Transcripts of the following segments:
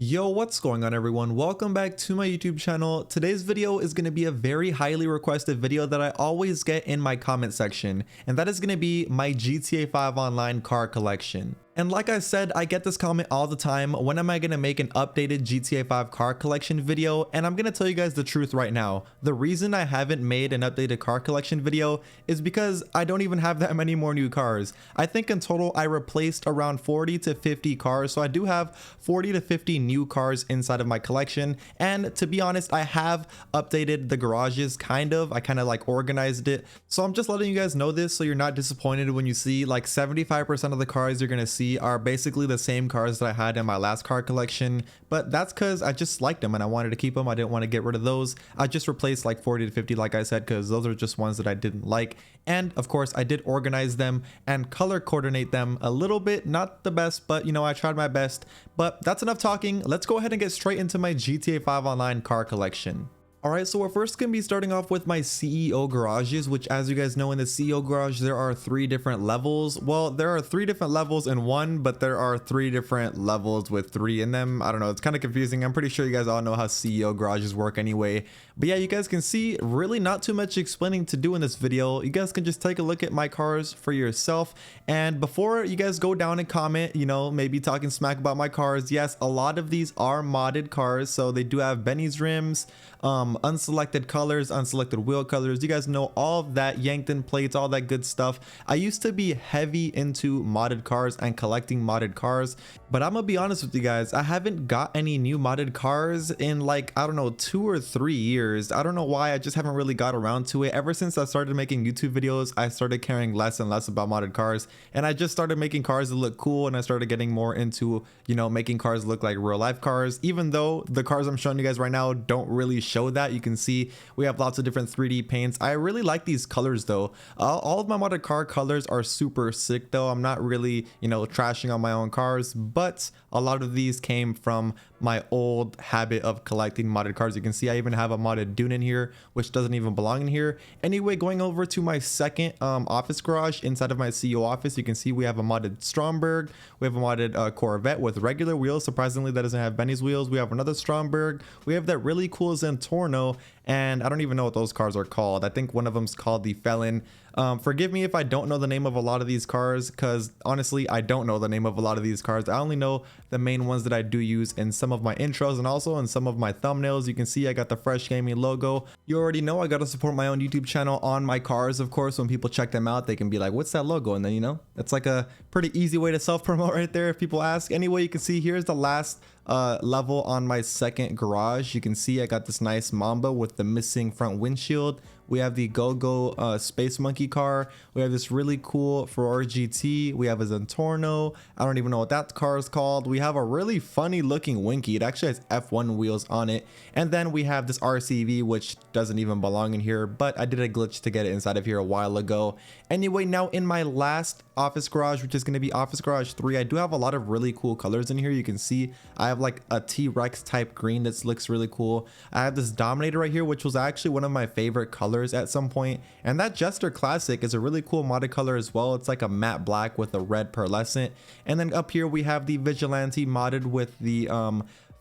Yo, what's going on everyone? Welcome back to my YouTube channel. Today's video is going to be a very highly requested video that I always get in my comment section, and that is going to be my GTA 5 Online car collection. And like I said, I get this comment all the time, when am I going to make an updated GTA 5 car collection video? And I'm going to tell you guys the truth right now. The reason I haven't made an updated car collection video is because I don't even have that many more new cars. I think in total I replaced around 40 to 50 cars, so I do have 40 to 50 new cars inside of my collection. And to be honest, I have updated the garages I kind of like organized it. So I'm just letting you guys know this so you're not disappointed when you see like 75% of the cars you're going to see are basically the same cars that I had in my last car collection, but that's because I just liked them and I wanted to keep them. I didn't want to get rid of those. I just replaced like 40 to 50 like I said, because those are just ones that I didn't like. And of course I did organize them and color coordinate them a little bit. Not the best, but you know, I tried my best. But that's enough talking. Let's go ahead and get straight into my GTA 5 Online car collection. Alright, so we're first going to be starting off with my CEO garages, which as you guys know, in the CEO garage there are 3 different levels. Well, there are 3 different levels in one, but there are 3 different levels with 3 in them. I don't know, it's kind of confusing. I'm pretty sure you guys all know how CEO garages work anyway. But yeah, you guys can see really not too much explaining to do in this video. You guys can just take a look at my cars for yourself. And before you guys go down and comment, you know, maybe talking smack about my cars, yes, a lot of these are modded cars. So they do have Benny's rims, unselected colors, unselected wheel colors. You guys know all of that, Yankton plates, all that good stuff. I used to be heavy into modded cars and collecting modded cars, but I'm gonna be honest with you guys, I haven't got any new modded cars in like, I don't know, 2 or 3 years. I don't know why, I just haven't really got around to it. Ever since I started making YouTube videos, I started caring less and less about modded cars, and I just started making cars that look cool, and I started getting more into, you know, making cars look like real life cars, even though the cars I'm showing you guys right now don't really show that. You can see we have lots of different 3D paints. I really like these colors though. All of my modded car colors are super sick though. I'm not really, you know, trashing on my own cars, but a lot of these came from my old habit of collecting modded cars. You can see I even have a modded Dune in here, which doesn't even belong in here. Anyway, going over to my second office garage inside of my CEO office, you can see we have a modded Stromberg. We have a modded Corvette with regular wheels. Surprisingly, that doesn't have Benny's wheels. We have another Stromberg. We have that really cool Zentorno, and I don't even know what those cars are called. I think one of them's called the Felon. Forgive me if I don't know the name of a lot of these cars, because honestly I don't know the name of a lot of these cars. I only know the main ones that I do use in some of my intros and also in some of my thumbnails. You can see I got the Fresh Gaming logo. You already know I got to support my own YouTube channel on my cars. Of course, when people check them out, they can be like, what's that logo? And then, you know, it's like a pretty easy way to self-promote right there if people ask. Anyway, you can see here's the last level on my second garage. You can see I got this nice Mamba with the missing front windshield. We have the Go-Go Space Monkey car. We have this really cool Ferrari GT. We have a Zentorno. I don't even know what that car is called. We have a really funny looking Winky. It actually has F1 wheels on it. And then we have this RCV, which doesn't even belong in here, but I did a glitch to get it inside of here a while ago. Anyway, now in my last office garage, which is going to be office garage 3, I do have a lot of really cool colors in here. You can see I have like a T-Rex type green that looks really cool. I have this Dominator right here, which was actually one of my favorite colors at some point, and that Jester Classic is a really cool modded color as well. It's like a matte black with a red pearlescent. And then up here we have the Vigilante modded with the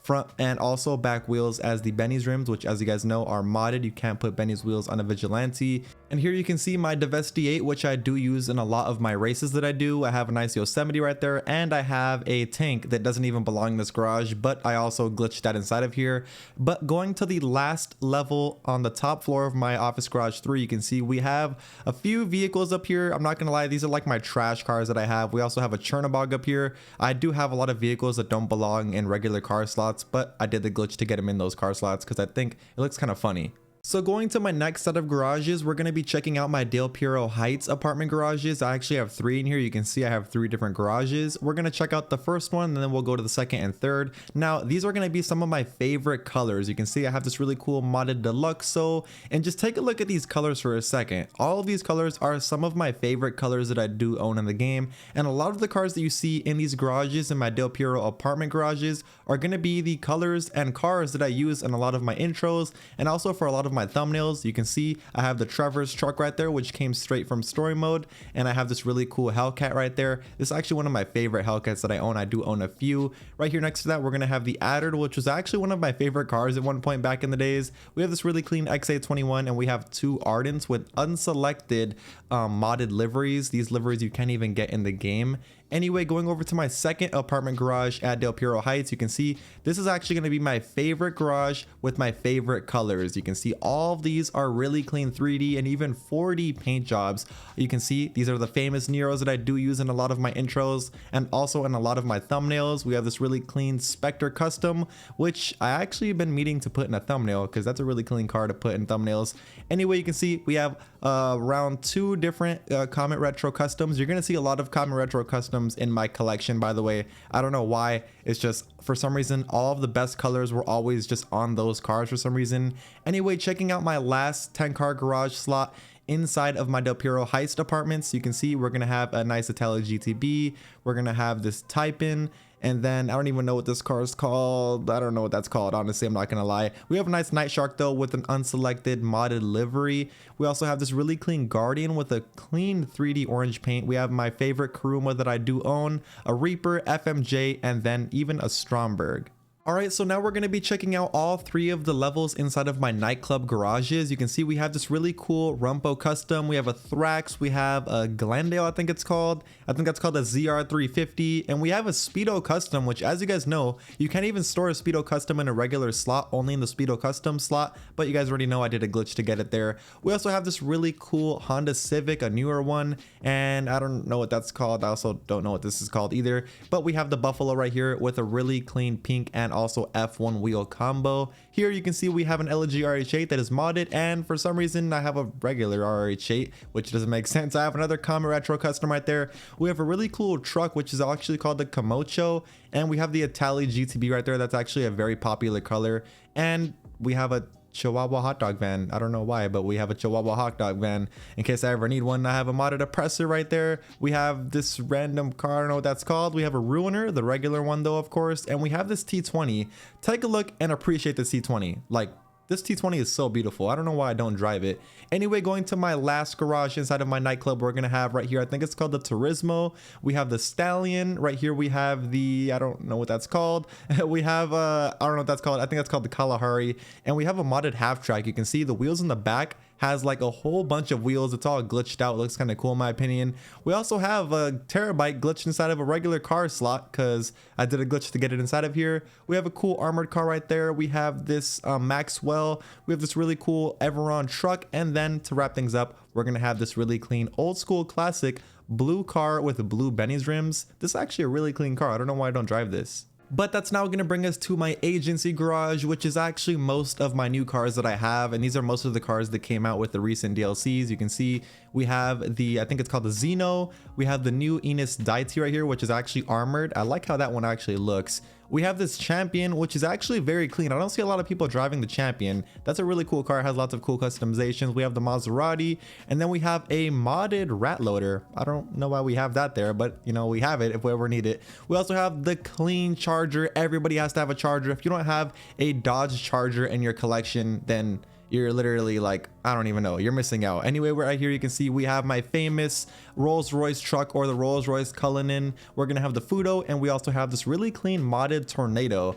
front and also back wheels as the Benny's rims, which as you guys know are modded. You can't put Benny's wheels on a Vigilante. And here you can see my Divesti 8, which I do use in a lot of my races that I do. I have a nice Yosemite right there, and I have a tank that doesn't even belong in this garage, but I also glitched that inside of here. But going to the last level on the top floor of my office garage 3, you can see we have a few vehicles up here. I'm not gonna lie, these are like my trash cars that I have. We also have a Chernobog up here. I do have a lot of vehicles that don't belong in regular car slots, but I did the glitch to get them in those car slots because I think it looks kind of funny. So going to my next set of garages, we're going to be checking out my Del Piero Heights apartment garages. I actually have 3 in here. You can see I have 3 different garages. We're going to check out the first one, and then we'll go to the second and third. Now, these are going to be some of my favorite colors. You can see I have this really cool modded Deluxo, and just take a look at these colors for a second. All of these colors are some of my favorite colors that I do own in the game, and a lot of the cars that you see in these garages in my Del Piero apartment garages are going to be the colors and cars that I use in a lot of my intros, and also for a lot of my thumbnails. You can see I have the Trevor's truck right there, which came straight from story mode, and I have this really cool Hellcat right there. This is actually one of my favorite Hellcats that I own. I do own a few. Right here next to that, we're gonna have the Adder, which was actually one of my favorite cars at one point back in the days. We have this really clean XA21, and we have two Ardents with unselected modded liveries. These liveries you can't even get in the game. Anyway, going over to my second apartment garage at Del Piero Heights, you can see this is actually going to be my favorite garage with my favorite colors. You can see all of these are really clean 3D and even 4D paint jobs. You can see these are the famous Neros that I do use in a lot of my intros and also in a lot of my thumbnails. We have this really clean Spectre Custom, which I actually been meaning to put in a thumbnail because that's a really clean car to put in thumbnails. Anyway, you can see we have around 2 different Comet Retro Customs. You're going to see a lot of Comet Retro Customs in my collection, by the way. I don't know why. It's just for some reason all of the best colors were always just on those cars for some reason. Anyway, checking out my last 10 car garage slot inside of my Del Piero Heights apartments, you can see we're gonna have a nice Italian GTB. We're gonna have this Type-In, and then I don't even know what this car is called. I don't know what that's called, honestly, I'm not gonna lie. We have a nice Night Shark though with an unselected modded livery. We also have this really clean Guardian with a clean 3D orange paint. We have my favorite Kuruma that I do own, a Reaper, FMJ, and then even a Stromberg. Alright, so now we're going to be checking out all 3 of the levels inside of my nightclub garages. You can see we have this really cool Rumpo Custom, we have a Thrax, we have a Glendale, I think it's called. I think that's called a ZR350, and we have a Speedo Custom, which as you guys know, you can't even store a Speedo Custom in a regular slot, only in the Speedo Custom slot, but you guys already know I did a glitch to get it there. We also have this really cool Honda Civic, a newer one, and I don't know what that's called. I also don't know what this is called either, but we have the Buffalo right here with a really clean pink and also F1 wheel combo. Here you can see we have an LG RH8 that is modded, and for some reason I have a regular RH8, which doesn't make sense. I have another Comet Retro Custom right there. We have a really cool truck, which is actually called the Camacho, and we have the Italian GTB right there. That's actually a very popular color, and we have a Chihuahua hot dog van. I don't know why, but we have a Chihuahua hot dog van in case I ever need one. I have a modded oppressor right there. We have this random car, I don't know what that's called. We have a Ruiner, the regular one though, of course, and we have this T20. Take a look and appreciate this T20. Like, this T20 is so beautiful. I don't know why I don't drive it. Anyway, going to my last garage inside of my nightclub, we're gonna have right here, I think it's called the Turismo. We have the Stallion. Right here we have the, I don't know what that's called. We have, I don't know what that's called. I think that's called the Kalahari. And we have a modded half track. You can see the wheels in the back has like a whole bunch of wheels. It's all glitched out. It looks kind of cool in my opinion. We also have a Terabyte glitched inside of a regular car slot because I did a glitch to get it inside of here. We have a cool armored car right there. We have this Maxwell. We have this really cool Everon truck. And then to wrap things up, we're going to have this really clean old school classic blue car with blue Benny's rims. This is actually a really clean car. I don't know why I don't drive this. But that's now going to bring us to my agency garage, which is actually most of my new cars that I have. And these are most of the cars that came out with the recent DLCs. You can see we have the, I think it's called the Xeno. We have the new Enos Deity right here, which is actually armored. I like how that one actually looks. We have this Champion, which is actually very clean. I don't see a lot of people driving the Champion. That's a really cool car. It has lots of cool customizations. We have the Maserati, and then we have a modded rat loader. I don't know why we have that there, but you know, we have it if we ever need it. We also have the clean Charger. Everybody has to have a Charger. If you don't have a Dodge Charger in your collection, then you're literally like, I don't even know, you're missing out. Anyway, right here you can see we have my famous Rolls-Royce truck, or the Rolls-Royce Cullinan. We're gonna have the Fudo, and we also have this really clean modded Tornado.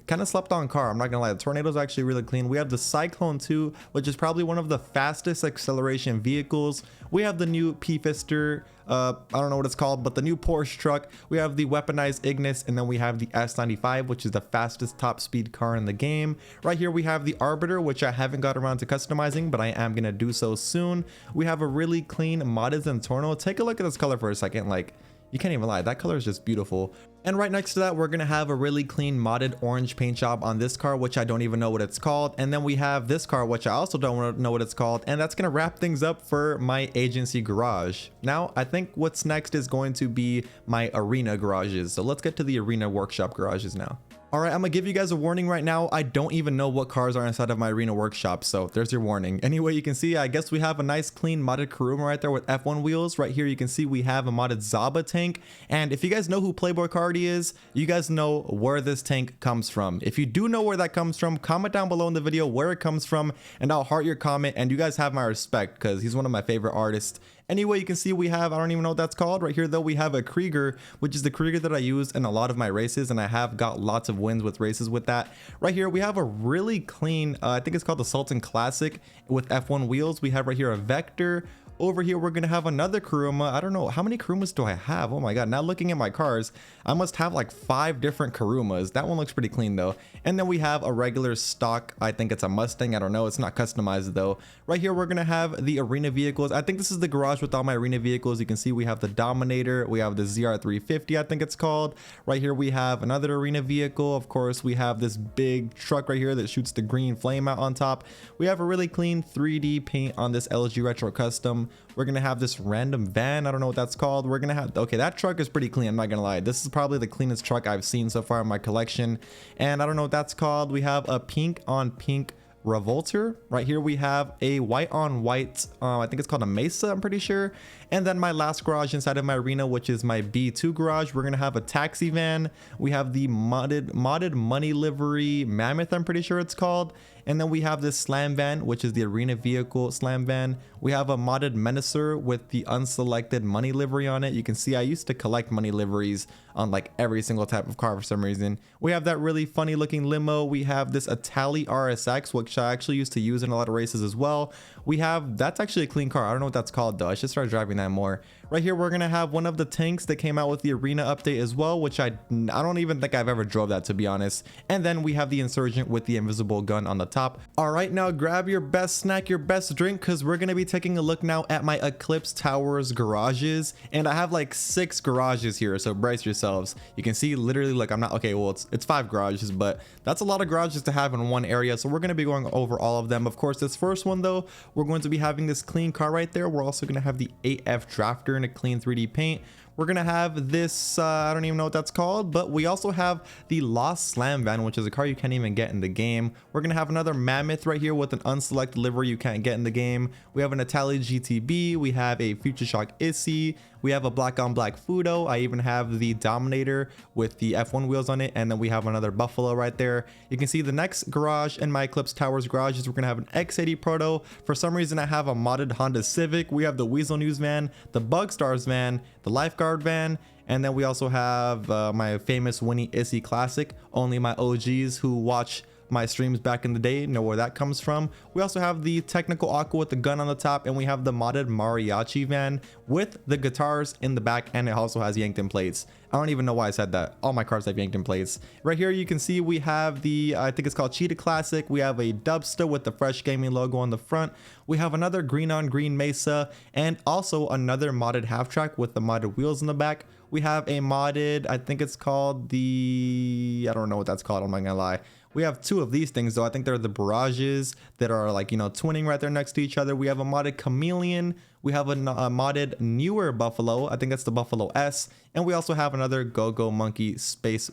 Kind of slept on car, I'm not gonna lie. The Tornado is actually really clean. We have the Cyclone 2, which is probably one of the fastest acceleration vehicles. We have the new P-Fister, I don't know what it's called, but the new Porsche truck. We have the weaponized Ignis, and then we have the S95, which is the fastest top speed car in the game. Right here we have the Arbiter, which I haven't got around to customizing, but I am gonna do so soon. We have a really clean modded Zentorno. Take a look at this color for a second. Like, you can't even lie, that color is just beautiful. And right next to that, we're gonna have a really clean modded orange paint job on this car, which I don't even know what it's called. And then we have this car, which I also don't know what it's called. And that's gonna wrap things up for my agency garage. Now, I think what's next is going to be my arena garages. So let's get to the arena workshop garages now. All right, I'm gonna give you guys a warning right now. I don't even know what cars are inside of my arena workshop, so there's your warning. Anyway, you can see, I guess we have a nice clean modded Kuruma right there with F1 wheels. Right here, you can see we have a modded Zaba tank. And if you guys know who Playboy Cardi is, you guys know where this tank comes from. If you do know where that comes from, comment down below in the video where it comes from, and I'll heart your comment. And you guys have my respect because he's one of my favorite artists. Anyway, you can see we have, I don't even know what that's called. Right here, though, we have a Krieger, which is the Krieger that I use in a lot of my races, and I have got lots of wins with races with that. Right here, we have a really clean, I think it's called the Sultan Classic with F1 wheels. We have right here a Vector. Over here, we're going to have another Kuruma. I don't know. How many Kurumas do I have? Oh my god. Now looking at my cars, I must have like 5 different Kurumas. That one looks pretty clean though. And then we have a regular stock. I think it's a Mustang. I don't know. It's not customized though. Right here, we're going to have the arena vehicles. I think this is the garage with all my arena vehicles. You can see we have the Dominator. We have the ZR350, I think it's called. Right here, we have another arena vehicle. Of course, we have this big truck right here that shoots the green flame out on top. We have a really clean 3D paint on this LG Retro Custom. We're gonna have this random van. I don't know what that's called. We're gonna have, okay, that truck is pretty clean. I'm not gonna lie. This is probably the cleanest truck I've seen so far in my collection. And I don't know what that's called. We have a pink on pink Revolter. Right here we have a white on white, I think it's called a Mesa, I'm pretty sure. And then my last garage inside of my arena, which is my B2 garage, we're gonna have a taxi van. We have the modded money livery Mammoth, I'm pretty sure it's called. And then we have this slam van, which is the arena vehicle slam van. We have a modded Menacer with the unselected money livery on it. You can see I used to collect money liveries on like every single type of car for some reason. We have that really funny looking limo. We have this Itali RSX, which I actually used to use in a lot of races as well. We have, that's actually a clean car. I don't know what that's called though. I should start driving that more. Right here, we're gonna have one of the tanks that came out with the arena update as well, which I don't even think I've ever drove that, to be honest. And then we have the Insurgent with the invisible gun on the top. All right, now grab your best snack, your best drink, because we're gonna be taking a look now at my Eclipse Towers garages. And I have like 6 garages here, so brace yourselves. You can see literally, like, I'm not, okay, well, it's 5 garages, but that's a lot of garages to have in one area. So we're gonna be going over all of them. Of course, this first one though, we're going to be having this clean car right there. We're also gonna have the AF Drafter in a clean 3D paint. We're gonna have this, I don't even know what that's called, but we also have the Lost Slam Van, which is a car you can't even get in the game. We're gonna have another Mammoth right here with an unselected livery you can't get in the game. We have an Itali GTB. We have a Future Shock Issy. We have a black on black Fudo. I even have the Dominator with the F1 wheels on it. And then we have another Buffalo right there. You can see the next garage in my Eclipse Towers garage is we're gonna have an X80 Proto. For some reason, I have a modded Honda Civic. We have the Weasel News van, the Bug Stars van, the Lifeguard van, and then we also have my famous Winnie Issy Classic. Only my OGs who watch my streams back in the day know where that comes from. We also have the Technical Aqua with the gun on the top, and we have the modded Mariachi van with the guitars in the back, and it also has yanked in plates. I don't even know why I said that. All my cars have yanked in plates. Right here you can see we have the, I think it's called Cheetah Classic. We have a Dubster with the Fresh Gaming logo on the front. We have another green on green Mesa, and also another modded half track with the modded wheels in the back. We have a modded, I think it's called the, I don't know what that's called, I'm not gonna lie. We have 2 of these things though. I think they're the barrages that are like, you know, twinning right there next to each other. We have a modded Chameleon. We have a modded newer Buffalo. I think that's the Buffalo S. And we also have another Go-Go Monkey space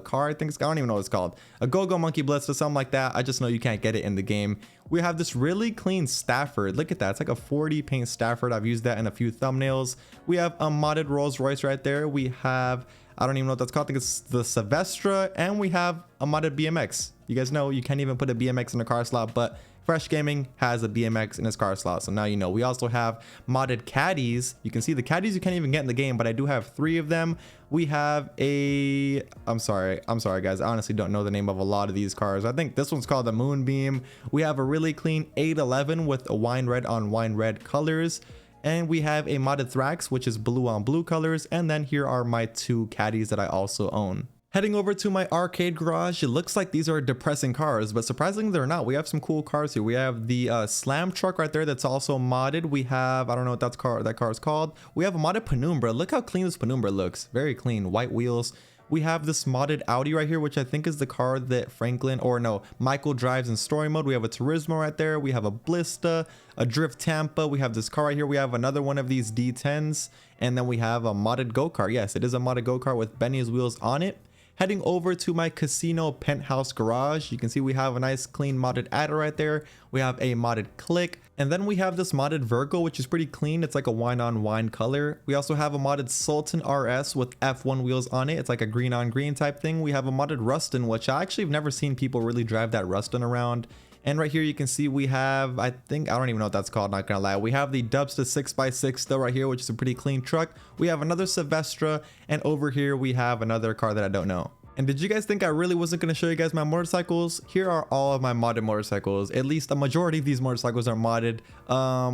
car. I think it's, I don't even know what it's called. A Go-Go Monkey Blitz or something like that. I just know you can't get it in the game. We have this really clean Stafford. Look at that. It's like a 4D paint Stafford. I've used that in a few thumbnails. We have a modded Rolls Royce right there. We have, I don't even know what that's called. I think it's the Silvestra, and we have a modded BMX. You guys know you can't even put a BMX in a car slot, but Fresh Gaming has a BMX in his car slot, so now you know. We also have modded Caddies. You can see the Caddies you can't even get in the game, but I do have 3 of them. We have a, I'm sorry guys, I honestly don't know the name of a lot of these cars. I think this one's called the Moonbeam. We have a really clean 811 with a wine red on wine red colors. And we have a modded Thrax, which is blue on blue colors. And then here are my 2 Caddies that I also own. Heading over to my arcade garage, it looks like these are depressing cars, but surprisingly they're not. We have some cool cars here. We have the Slam truck right there that's also modded. We have, I don't know what that car is called. We have a modded Penumbra. Look how clean this Penumbra looks. Very clean, white wheels. We have this modded Audi right here, which I think is the car that Franklin, or no, Michael drives in story mode. We have a Turismo right there. We have a Blista, a Drift Tampa. We have this car right here. We have another one of these D10s. And then we have a modded go-kart. Yes, it is a modded go-kart with Benny's wheels on it. Heading over to my casino penthouse garage, you can see we have a nice clean modded adder right there. We have a modded click, and then we have this modded Virgo, which is pretty clean. It's like a wine on wine color. We also have a modded Sultan RS with F1 wheels on it. It's like a green on green type thing. We have a modded Rustin, which I actually have never seen people really drive that Rustin around. And right here you can see we have, I don't even know what that's called, not gonna lie. We have the Dubsta 6x6 still right here, which is a pretty clean truck. We have another Silvestra, and over here we have another car that I don't know. And did you guys think I really wasn't going to show you guys my motorcycles? Here are all of my modded motorcycles. At least a majority of these motorcycles are modded.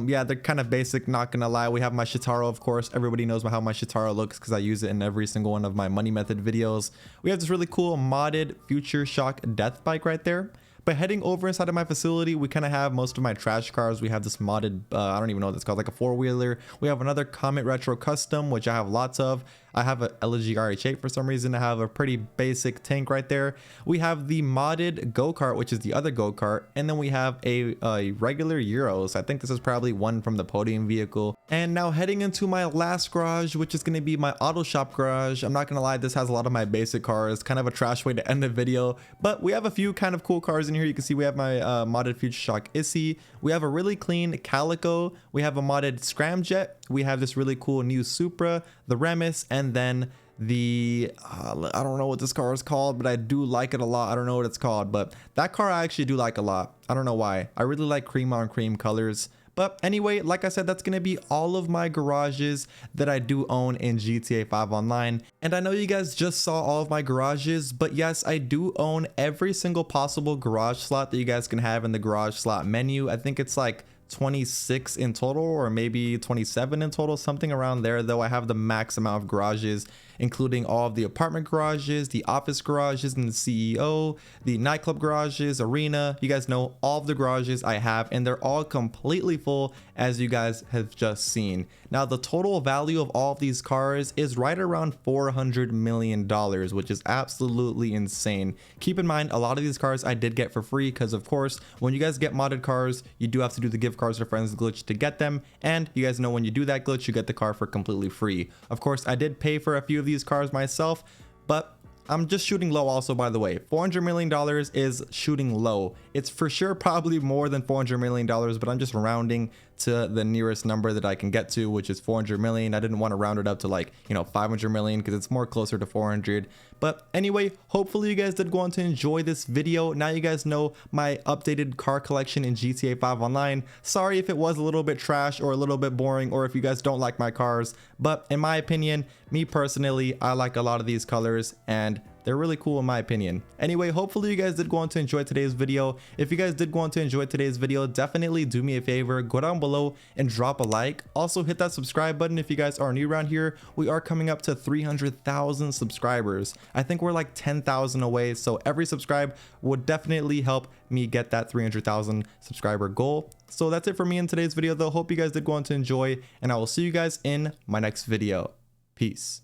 Yeah, they're kind of basic, not gonna lie. We have my Shitaro, of course. Everybody knows how my Shitaro looks because I use it in every single one of my money method videos. We have this really cool modded Future Shock death bike right there. But heading over inside of my facility, we kind of have most of my trash cars. We have this modded, I don't even know what it's called, like a four-wheeler. We have another Comet Retro Custom, which I have lots of. I have a LG RH8 for some reason. I have a pretty basic tank right there. We have the modded go-kart, which is the other go-kart. And then we have a regular Euros. I think this is probably one from the podium vehicle. And now heading into my last garage, which is going to be my auto shop garage. I'm not going to lie, this has a lot of my basic cars. Kind of a trash way to end the video. But we have a few kind of cool cars in here. You can see we have my modded Future Shock Issy. We have a really clean Calico. We have a modded Scramjet. We have this really cool new Supra, the Remus, and then the I don't know what this car is called, but I do like it a lot. I don't know what it's called, but that car I actually do like a lot. I don't know why. I really like cream on cream colors. But anyway, like I said, that's going to be all of my garages that I do own in GTA 5 Online. And I know you guys just saw all of my garages, but yes, I do own every single possible garage slot that you guys can have in the garage slot menu. I think it's like 26 in total, or maybe 27 in total, something around there, though I have the max amount of garages, including all of the apartment garages, the office garages, and the CEO, the nightclub garages, arena. You guys know all of the garages I have, and they're all completely full, as you guys have just seen. Now, the total value of all of these cars is right around $400 million, which is absolutely insane. Keep in mind, a lot of these cars I did get for free, because of course, when you guys get modded cars, you do have to do the give cars to friends glitch to get them, and you guys know when you do that glitch, you get the car for completely free. Of course, I did pay for a few of these cars myself, but I'm just shooting low also, by the way. $400 million is shooting low. It's for sure probably more than $400 million, but I'm just rounding to the nearest number that I can get to, which is 400 million. I didn't want to round it up to, like, you know, 500 million because it's more closer to 400. But anyway, hopefully you guys did go on to enjoy this video. Now you guys know my updated car collection in GTA 5 Online. Sorry if it was a little bit trash or a little bit boring, or if you guys don't like my cars, but in my opinion, me personally, I like a lot of these colors and they're really cool in my opinion. Anyway, hopefully you guys did go on to enjoy today's video. If you guys did go on to enjoy today's video, definitely do me a favor, go down below and drop a like. Also hit that subscribe button if you guys are new around here. We are coming up to 300,000 subscribers. I think we're like 10,000 away, so every subscribe would definitely help me get that 300,000 subscriber goal. So that's it for me in today's video though. Hope you guys did go on to enjoy, and I will see you guys in my next video. Peace.